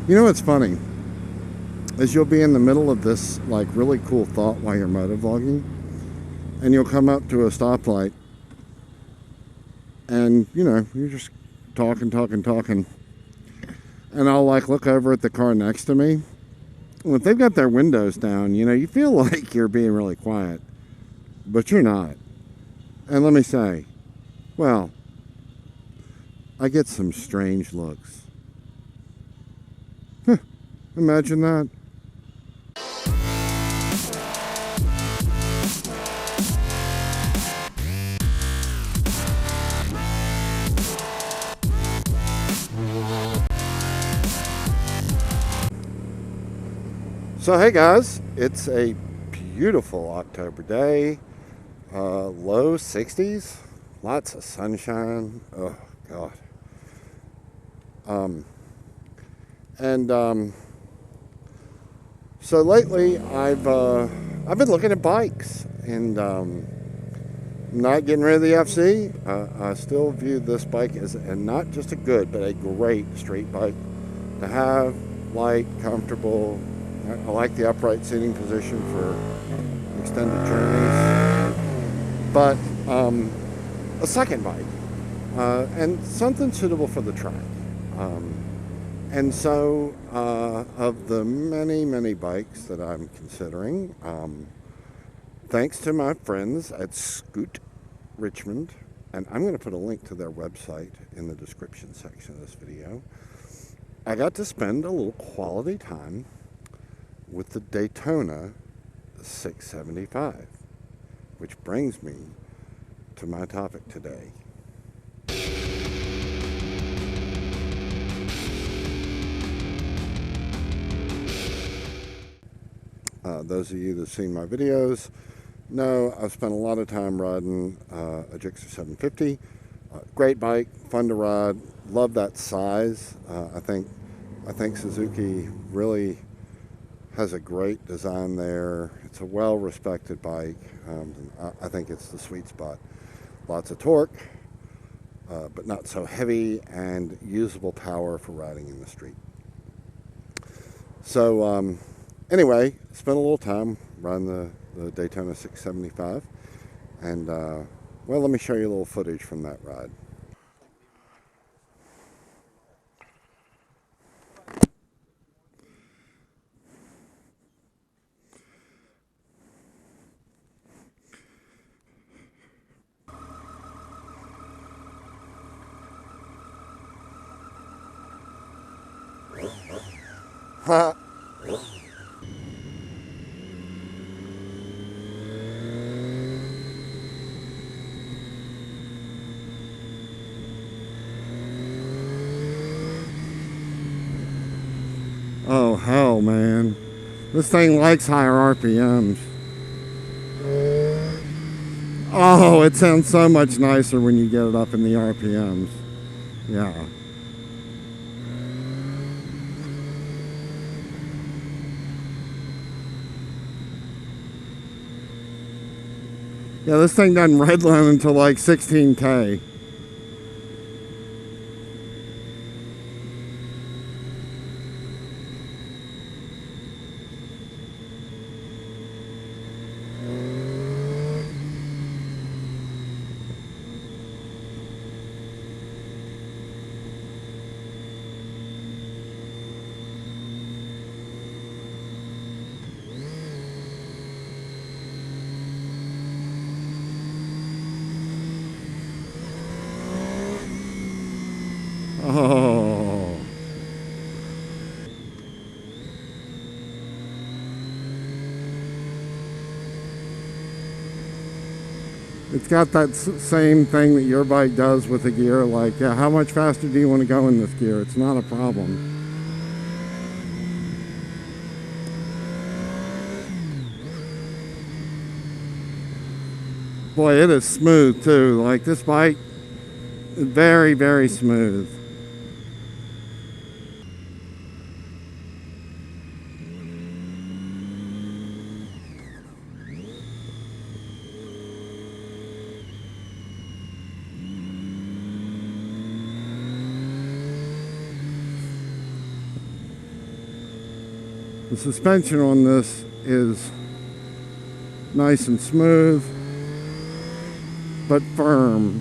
You know what's funny is you'll be in the middle of this like really cool thought while you're motovlogging, and you'll come up to a stoplight, and you know you're just talking, and I'll like look over at the car next to me. Well, if they've got their windows down, you know, you feel like you're being really quiet, but you're not. And let me say, well, I get some strange looks. Huh, imagine that. So hey guys, it's a beautiful October day, low 60s, lots of sunshine. Oh God. So lately I've been looking at bikes, and not getting rid of the FC. I still view this bike as not just a good, but a great street bike to have, light, comfortable. I like the upright seating position for extended journeys. But a second bike, and something suitable for the track. And so, of the many bikes that I'm considering, thanks to my friends at Scoot Richmond, and I'm going to put a link to their website in the description section of this video, I got to spend a little quality time with the Daytona 675, which brings me to my topic today. Those of you that have seen my videos know I've spent a lot of time riding a GSXR 750. Great bike, fun to ride, love that size. I think Suzuki really has a great design there. It's a well-respected bike. I think it's the sweet spot. Lots of torque, but not so heavy, and usable power for riding in the street. So anyway, spent a little time riding the Daytona 675, and well, let me show you a little footage from that ride. Oh hell, man. This thing likes higher RPMs. Oh, it sounds so much nicer when you get it up in the RPMs. Yeah. Yeah, this thing doesn't redline until like 16K. Oh. It's got that same thing that your bike does with the gear, like, yeah, how much faster do you want to go in this gear? It's not a problem. Boy, it is smooth too. Like, this bike is very smooth. The suspension on this is nice and smooth, but firm.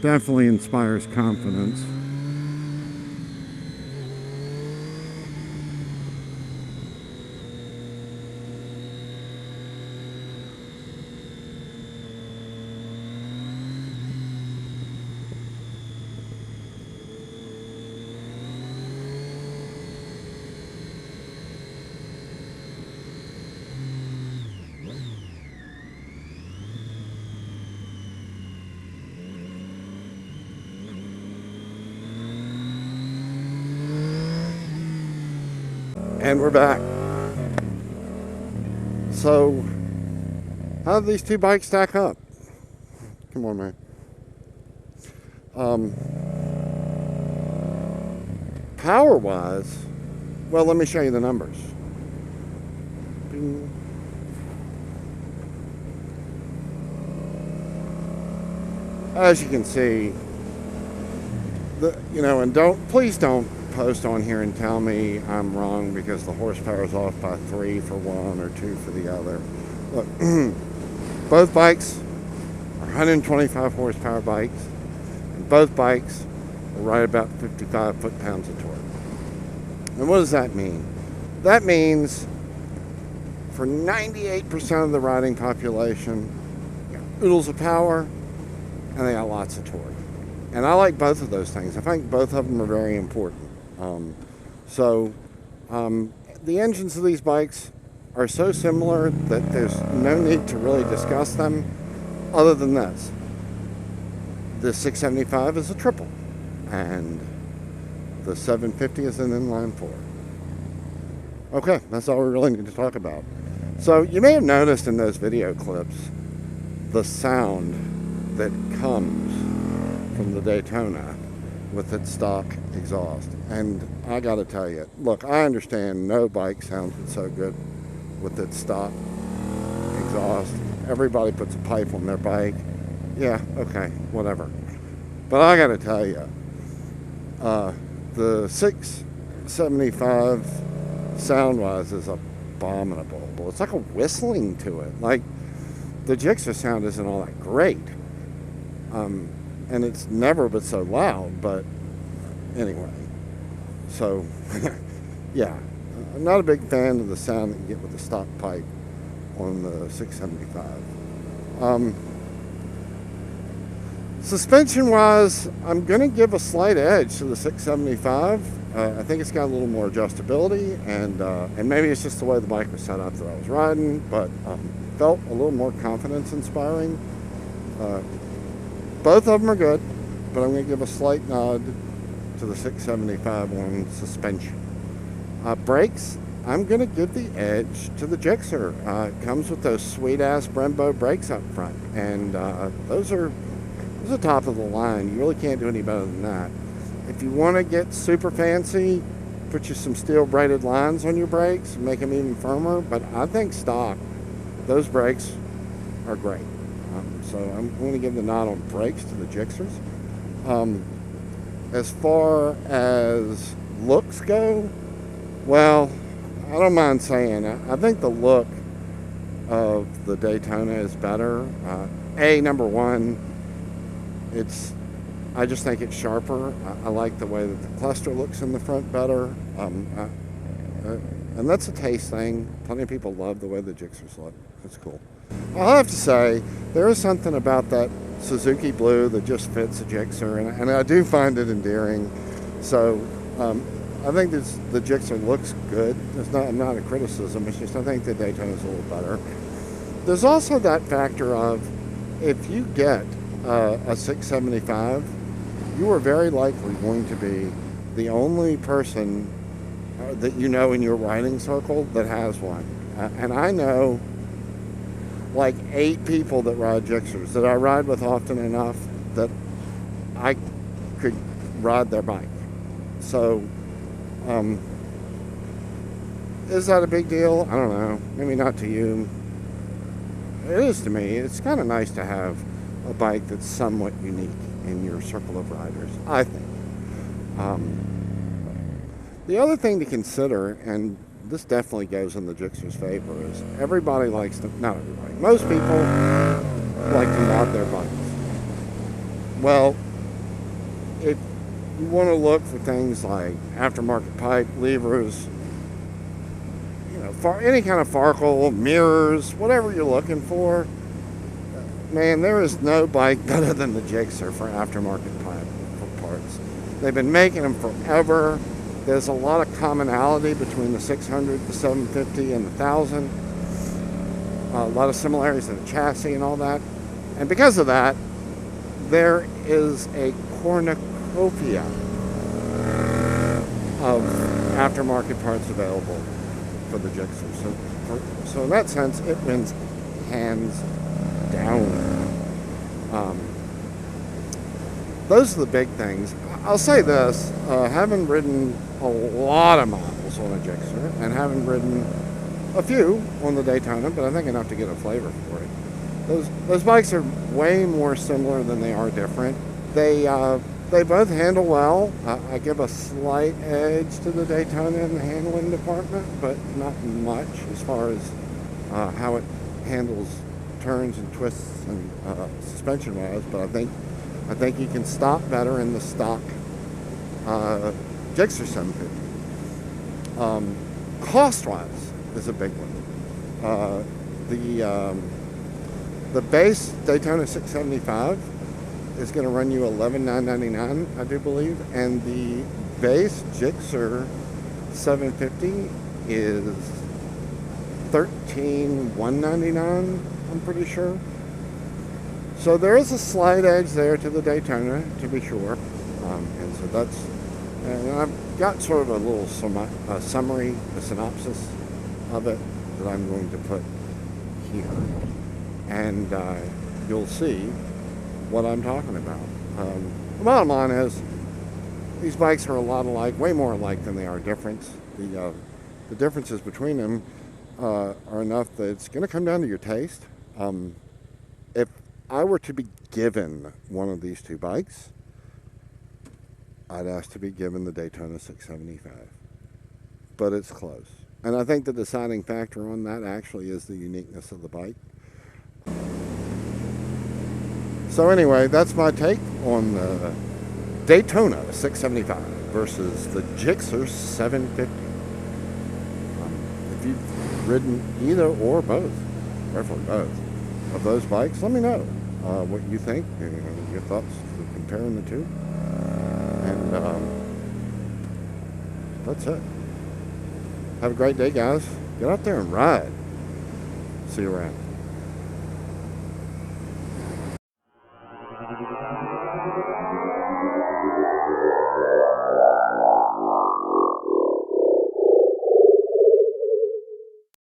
Definitely inspires confidence. And we're back. So, how do these two bikes stack up? Come on, man. Power-wise, well, let me show you the numbers. Bing. As you can see, and please don't post on here and tell me I'm wrong because the horsepower is off by 3 for one or 2 for the other. Look, both bikes are 125 horsepower bikes, and both bikes are right about 55 foot-pounds of torque. And what does that mean? That means for 98% of the riding population, you got oodles of power and they got lots of torque. And I like both of those things. I think both of them are very important. The engines of these bikes are so similar that there's no need to really discuss them other than this. The 675 is a triple, and the 750 is an inline 4. Okay, that's all we really need to talk about. So you may have noticed in those video clips the sound that comes from the Daytona with its stock exhaust. And I gotta tell you, look, I understand no bike sounds so good with its stock exhaust. Everybody puts a pipe on their bike. Yeah, okay, whatever. But I gotta tell you, the 675 sound-wise is abominable. It's like a whistling to it. Like, the GSXR sound isn't all that great. And it's never been so loud, but anyway. So, yeah. I'm not a big fan of the sound that you get with the stock pipe on the 675. Suspension-wise, I'm going to give a slight edge to the 675. I think it's got a little more adjustability, and maybe it's just the way the bike was set up that I was riding, but felt a little more confidence-inspiring. Both of them are good, but I'm going to give a slight nod to the 675 on suspension. Brakes, I'm going to give the edge to the GSXR. It comes with those sweet-ass Brembo brakes up front, and those are top of the line. You really can't do any better than that. If you want to get super fancy, put you some steel braided lines on your brakes, make them even firmer, but I think stock, those brakes are great. So I'm going to give the nod on brakes to the GSXRs. As far as looks go, well, I don't mind saying I think the look of the Daytona is better. Number one, I just think it's sharper. I like the way that the cluster looks in the front better. And that's a taste thing. Plenty of people love the way the GSXRs look. It's cool. I'll have to say, there is something about that Suzuki blue that just fits a GSXR, and I do find it endearing. So I think the GSXR looks good. I'm not a criticism. It's just I think the Daytona's a little better. There's also that factor of if you get a 675, you are very likely going to be the only person that you know in your riding circle that has one. And I know like 8 people that ride GSXRs that I ride with often enough that I could ride their bike. So, is that a big deal? I don't know. Maybe not to you. It is to me. It's kind of nice to have a bike that's somewhat unique in your circle of riders, I think. The other thing to consider, and this definitely goes in the Gixxer's favor, is everybody likes to, not everybody, most people like to mod their bikes. Well, if you want to look for things like aftermarket pipe, levers, for any kind of farkle, mirrors, whatever you're looking for, man, there is no bike better than the Gixxer for aftermarket pipe for parts. They've been making them forever. There's a lot of commonality between the 600, the 750, and the 1000. A lot of similarities in the chassis and all that. And because of that, there is a cornucopia of aftermarket parts available for the Gixxer. So in that sense, it wins hands down. Those are the big things. I'll say this, having ridden a lot of miles on a Gixxer and having ridden a few on the Daytona, but I think enough to get a flavor for it. Those bikes are way more similar than they are different. They both handle well. I give a slight edge to the Daytona in the handling department, but not much as far as how it handles turns and twists and suspension wise. But I think you can stop better in the stock Gixxer 750. Cost wise is a big one. The base Daytona 675 is going to run you $11,999, I do believe, and the base Gixxer 750 is $13,199, I'm pretty sure. So there is a slight edge there to the Daytona, to be sure, and so that's. And I've got sort of a little summary, a synopsis of it that I'm going to put here, and you'll see what I'm talking about. The bottom line is these bikes are a lot alike, way more alike than they are different. The differences between them are enough that it's going to come down to your taste. If I were to be given one of these two bikes, I'd ask to be given the Daytona 675, but it's close. And I think the deciding factor on that actually is the uniqueness of the bike. So anyway, that's my take on the Daytona 675 versus the Gixxer 750. If you've ridden either or both, preferably both, of those bikes, let me know what you think, your thoughts for comparing the two. And that's it. Have a great day, guys. Get out there and ride. See you around.